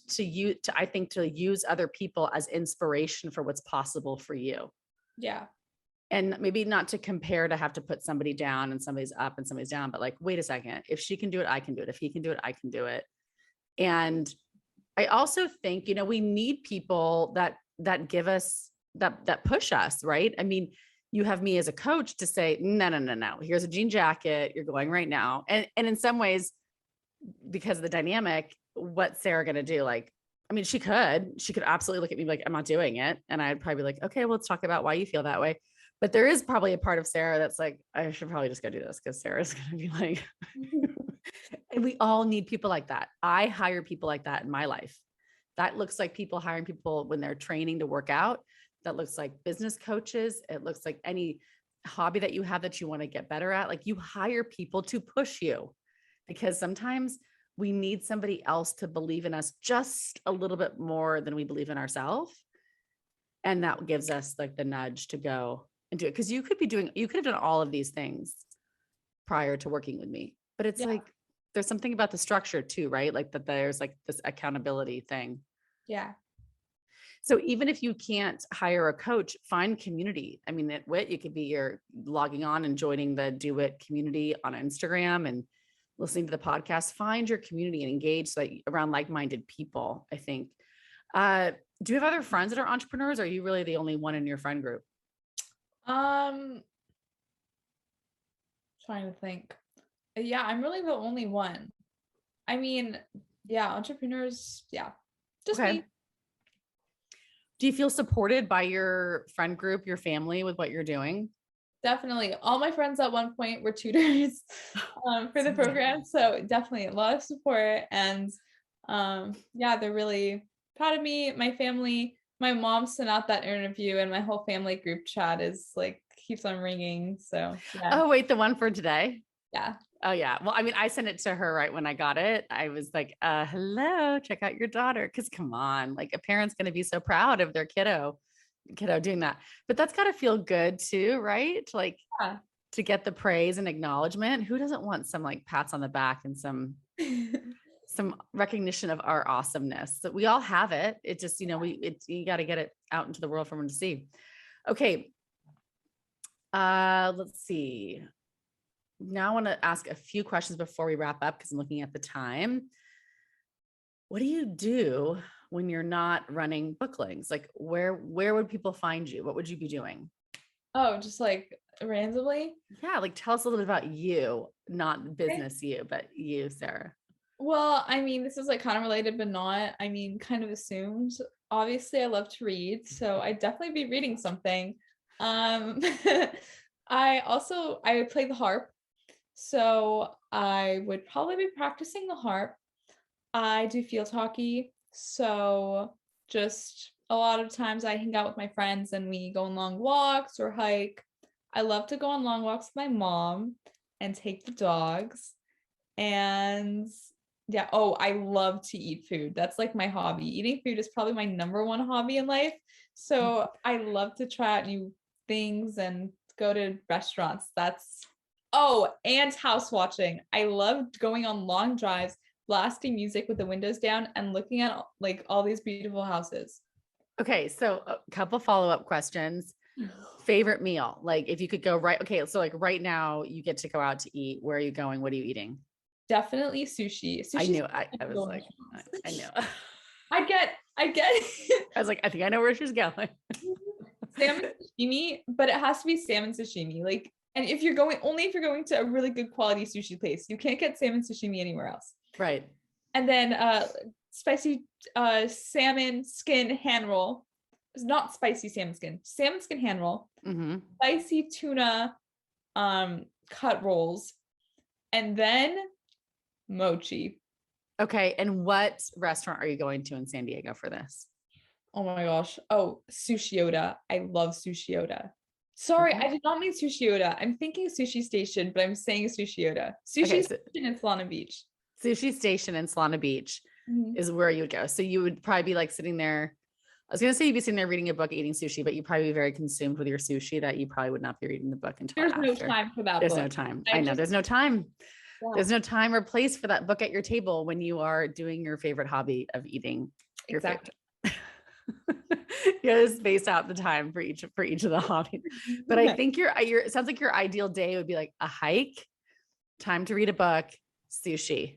I think, to use other people as inspiration for what's possible for you.
Yeah.
And maybe not to compare, to have to put somebody down and somebody's up and somebody's down, but like, wait a second, if she can do it, I can do it. If he can do it, I can do it. And I also think, we need people that give us, that push us, right? I mean, you have me as a coach to say, no, here's a jean jacket, you're going right now. And in some ways, because of the dynamic, what's Sarah going to do? Like, I mean, she could absolutely look at me like, I'm not doing it. And I'd probably be like, okay, well, let's talk about why you feel that way. But there is probably a part of Sarah that's like, I should probably just go do this, because Sarah's going to be like, and we all need people like that. I hire people like that in my life. That looks like people hiring people when they're training to work out. That looks like business coaches. It looks like any hobby that you have that you want to get better at. Like, you hire people to push you, because sometimes we need somebody else to believe in us just a little bit more than we believe in ourselves. And that gives us like the nudge to go and do it. Because you could have done all of these things prior to working with me, but it's like, there's something about the structure too, right? Like that there's like this accountability thing.
Yeah.
So even if you can't hire a coach, find community. I mean, at WIT, you could be logging on and joining the Do It community on Instagram and listening to the podcast. Find your community and engage around like-minded people, I think. Do you have other friends that are entrepreneurs? Or are you really the only one in your friend group?
Trying to think. Yeah, I'm really the only one. I mean, yeah, entrepreneurs, just me.
Do you feel supported by your friend group, your family, with what you're doing?
Definitely. All my friends at one point were tutors for the program. So definitely a lot of support. And they're really proud of me. My family, my mom sent out that interview and my whole family group chat is like, keeps on ringing. So yeah.
Oh, wait, the one for today?
Yeah.
Oh yeah. Well, I mean, I sent it to her right when I got it. I was like, hello, check out your daughter. Cause come on, like a parent's going to be so proud of their kiddo doing that. But that's got to feel good too, right? Like
Yeah.
to get the praise and acknowledgement. Who doesn't want some like pats on the back and some recognition of our awesomeness? That we all have it. It just, you got to get it out into the world for everyone to see. Okay. Let's see. Now I want to ask a few questions before we wrap up because I'm looking at the time. What do you do when you're not running Booklings? Like where would people find you? What would you be doing?
Oh, just like randomly?
Yeah, like tell us a little bit about you, not
Okay.
business you, but you, Sarah.
Well, I mean, this is like kind of related, but not, I mean, kind of assumed. Obviously, I love to read, so I'd definitely be reading something. I play the harp, so I would probably be practicing the harp. I do field hockey, so just a lot of times I hang out with my friends and we go on long walks or hike. I love to go on long walks with my mom and take the dogs. And yeah, oh, I love to eat food. That's like my hobby. Eating food is probably my number one hobby in life. So I love to try out new things and go to restaurants. And house watching. I loved going on long drives, blasting music with the windows down and looking at like all these beautiful houses.
Okay, so a couple follow-up questions. Favorite meal? Like if you could go right, okay, so like right now you get to go out to eat. Where are you going? What are you eating?
Definitely sushi.
I
Sushi's
knew. I was like, I knew.
I get
I was like, I think I know where she's going.
salmon sashimi, but it has to be salmon sashimi. Like, and if you're going to a really good quality sushi place, you can't get salmon sashimi anywhere else.
Right.
And then spicy salmon skin hand roll. It's not spicy salmon skin hand roll.
Mm-hmm.
Spicy tuna cut rolls, and then mochi.
Okay. And what restaurant are you going to in San Diego for this?
Oh my gosh. Oh, Sushi Oda. I love Sushi Oda. Sorry,
Okay.
I did not mean Sushi Oda. I'm thinking Sushi Station, but I'm saying Sushi Oda. Sushi
Okay, so
Station in Solana Beach.
Sushi Station in Solana Beach
Mhm.
is where you would go. So you would probably be like sitting there. I was going to say you'd be sitting there reading a book, eating sushi, but you'd probably be very consumed with your sushi that you probably would not be reading the book until
There's no
after.
time for that
There's
book.
no time. I know there's no time.
Yeah.
There's no time or place for that book at your table when you are doing your favorite hobby of eating your
Exactly.
favorite. You gotta space out the time for each of the hobbies. But I think it sounds like your ideal day would be like a hike, time to read a book, sushi,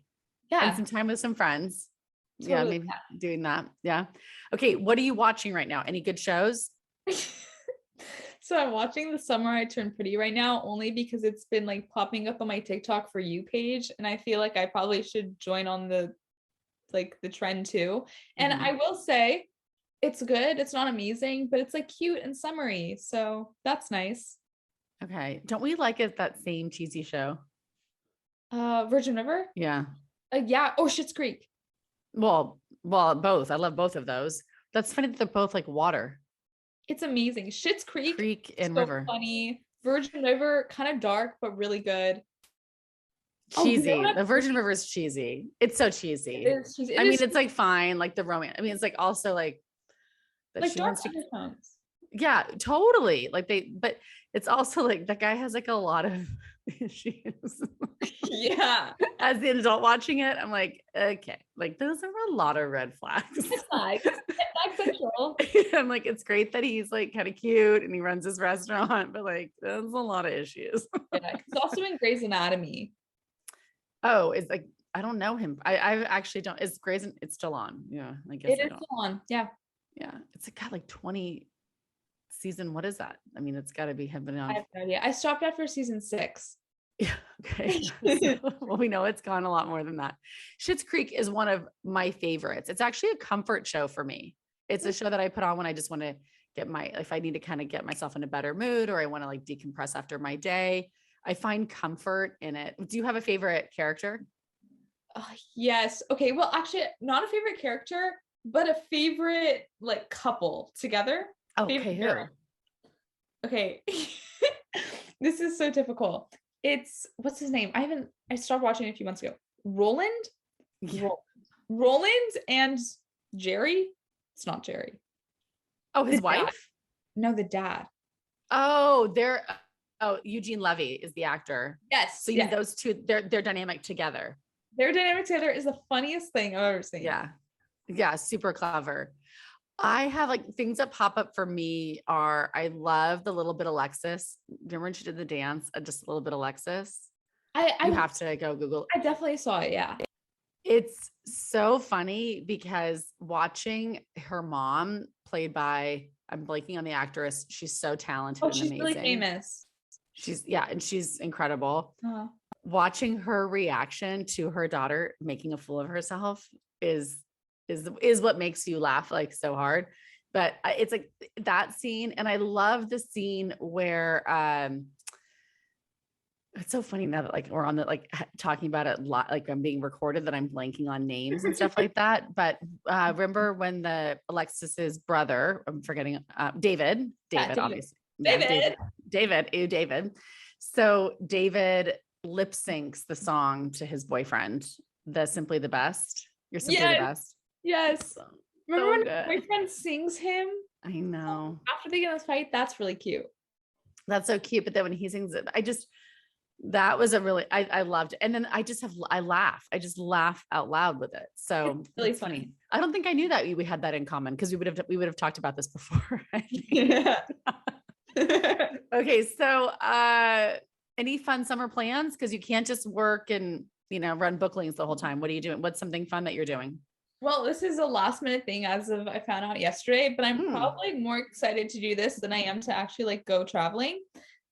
and
Yeah.
some time with some friends. Yeah,
Totally.
maybe doing that. Yeah. Okay. What are you watching right now? Any good shows?
So I'm watching The Summer I Turned Pretty right now only because it's been like popping up on my TikTok for you page, and I feel like I probably should join on the trend too. And
Mhm.
I will say it's good. It's not amazing, but it's like cute and summery. So that's nice.
Okay. Don't we like it that same cheesy show?
Virgin River?
Yeah.
Yeah. Oh, Schitt's Creek.
Well, both. I love both of those. That's funny that they're both like water.
It's amazing. Schitt's Creek,
Creek and
so
river.
funny. Virgin River, kind of dark, but really good.
Cheesy. The Virgin River is cheesy. It's so cheesy.
It is cheesy.
I mean, it's like fine, like the romance. I mean, it's like also like that
like
she
dark
wants to.
undertones.
Yeah, totally. But it's also like that guy has like a lot of issues.
Yeah.
As the adult watching it, I'm like, okay, like those are a lot of red flags.
Flag central.
I'm like, it's great that he's like kind of cute and he runs his restaurant, but like, there's a lot of issues.
Yeah. He's also in Grey's Anatomy.
Oh, it's like I don't know him. I actually don't. It's Grey's. It's still on. Yeah, I guess
It
I
is
don't.
still on. Yeah.
Yeah, it's got like 20 season. What is that? I mean, it's got to be have been
I
on.
have no idea. I stopped after season 6.
Yeah. Okay. So, well, we know it's gone a lot more than that. Schitt's Creek is one of my favorites. It's actually a comfort show for me. It's a show that I put on when I just want to if I need to kind of get myself in a better mood or I want to like decompress after my day. I find comfort in it. Do you have a favorite character?
Yes. Okay. Well, actually, not a favorite character, but a favorite like couple together.
Oh,
Favorite
okay,
girl.
here.
Okay. This is so difficult. It's what's his name? I stopped watching it a few months ago. Roland?
Yeah.
Roland and Jerry? It's not Jerry.
Oh, his
The dad.
wife?
No, the dad.
Oh, Eugene Levy is the actor.
Yes.
So
Yeah.
those two, they're dynamic together.
Their dynamic together is the funniest thing I've ever seen.
Yeah. Yeah. Super clever. I have like things that pop up for me are, I love the Little Bit Alexis. Remember when she did the dance? Just a Little Bit Alexis. You
I
have to go Google.
I definitely saw it. Yeah.
It's so funny because watching her mom played by, I'm blanking on the actress. She's so talented and
She's
amazing.
really famous.
And she's incredible.
Uh-huh.
Watching her reaction to her daughter making a fool of herself is what makes you laugh like so hard. But it's like that scene. And I love the scene where, it's so funny now that like we're on the like talking about it like I'm being recorded that I'm blanking on names and stuff like that. But remember when the Alexis's brother, I'm forgetting, David, obviously. David. So David lip syncs the song to his boyfriend, the Simply the Best. You're simply the best.
Yes. Remember when
good.
his boyfriend sings him?
I know.
After they get in a fight, that's really cute.
That's so cute. But then when he sings it, that was I loved it. And then I just laugh out loud with it. So
it's really
funny. I don't think I knew that we had that in common because we would have talked about this before.
Yeah.
Okay. So, any fun summer plans? Cause you can't just work and, run Booklings the whole time. What are you doing? What's something fun that you're doing?
Well, this is a last minute thing as of I found out yesterday, but I'm probably more excited to do this than I am to actually like go traveling.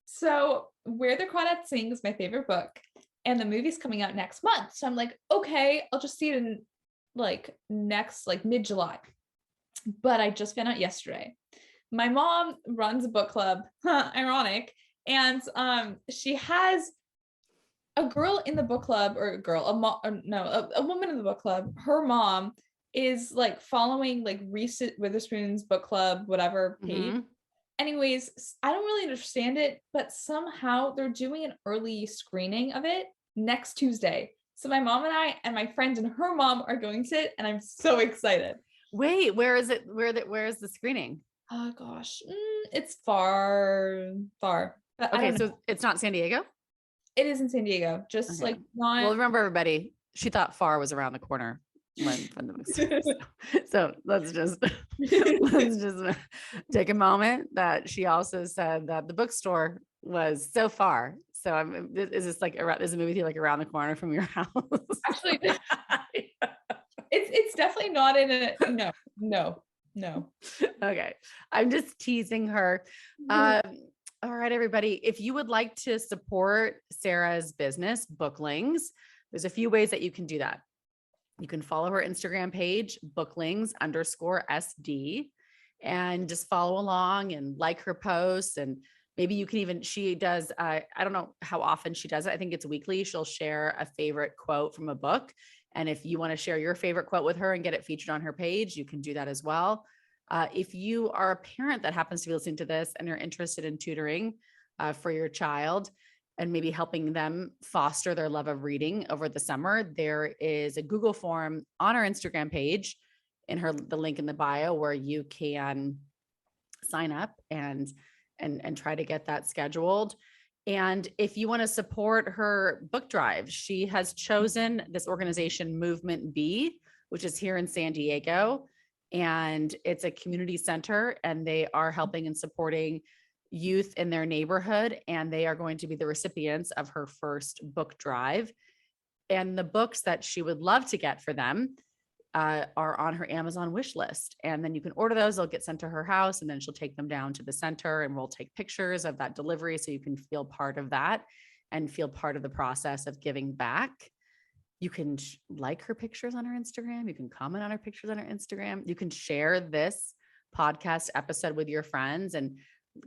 So Where the Crawdads Sing is my favorite book, and the movie's coming out next month. So I'm like, okay, I'll just see it in like next, like mid-July. But I just found out yesterday. My mom runs a book club, ironic, and she has a girl in the book club, or a woman in the book club. Her mom is like following like Reese Witherspoon's book club, whatever page. Anyways, I don't really understand it, but somehow they're doing an early screening of it next Tuesday. So my mom and I and my friend and her mom are going to it, and I'm so excited.
Wait, where is it? Where is the screening?
Oh gosh, it's far.
Okay, so it's not San Diego?
It is in San Diego, just like not.
Well, remember everybody, she thought far was around the corner from the bookstore. So let's just take a moment that she also said that the bookstore was so far. So is this like is the movie like around the corner from your house?
Actually, it's definitely not in a no.
Okay. I'm just teasing her. All right, everybody. If you would like to support Sarah's business, Booklings, there's a few ways that you can do that. You can follow her Instagram page, Booklings_SD, and just follow along and like her posts. And maybe you can even, she does, I don't know how often she does it. I think it's weekly. She'll share a favorite quote from a book. And if you want to share your favorite quote with her and get it featured on her page, you can do that as well. If you are a parent that happens to be listening to this and you're interested in tutoring for your child and maybe helping them foster their love of reading over the summer, there is a Google form on our Instagram page in the link in the bio where you can sign up and try to get that scheduled. And if you want to support her book drive, she has chosen this organization, Movement B, which is here in San Diego. And it's a community center, and they are helping and supporting youth in their neighborhood. And they are going to be the recipients of her first book drive. And the books that she would love to get for them are on her Amazon wish list. And then you can order those, they'll get sent to her house, and then she'll take them down to the center, and we'll take pictures of that delivery so you can feel part of that and feel part of the process of giving back. You can like her pictures on her Instagram. You can comment on her pictures on her Instagram. You can share this podcast episode with your friends and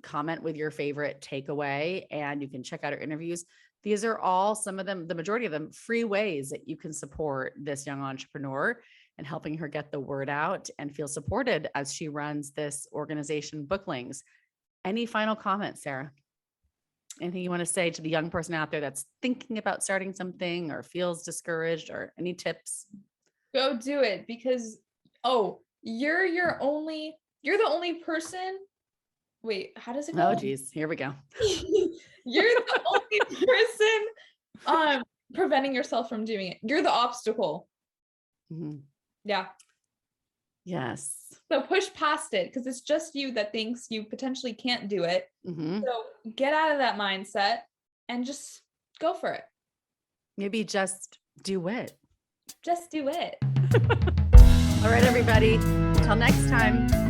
comment with your favorite takeaway. And you can check out her interviews. These are all, some of them, the majority of them, free ways that you can support this young entrepreneur and helping her get the word out and feel supported as she runs this organization, Booklings. Any final comments, Sarah? Anything you want to say to the young person out there that's thinking about starting something or feels discouraged, or any tips?
Go do it, because you're the only person. Wait, how does it go?
Oh geez, here we go.
You're the only person preventing yourself from doing it. You're the obstacle.
Mhm.
Yeah.
Yes.
So push past it, because it's just you that thinks you potentially can't do it.
Mhm.
So get out of that mindset and just go for it.
Maybe just do it.
Just do it.
All right, everybody. Until next time.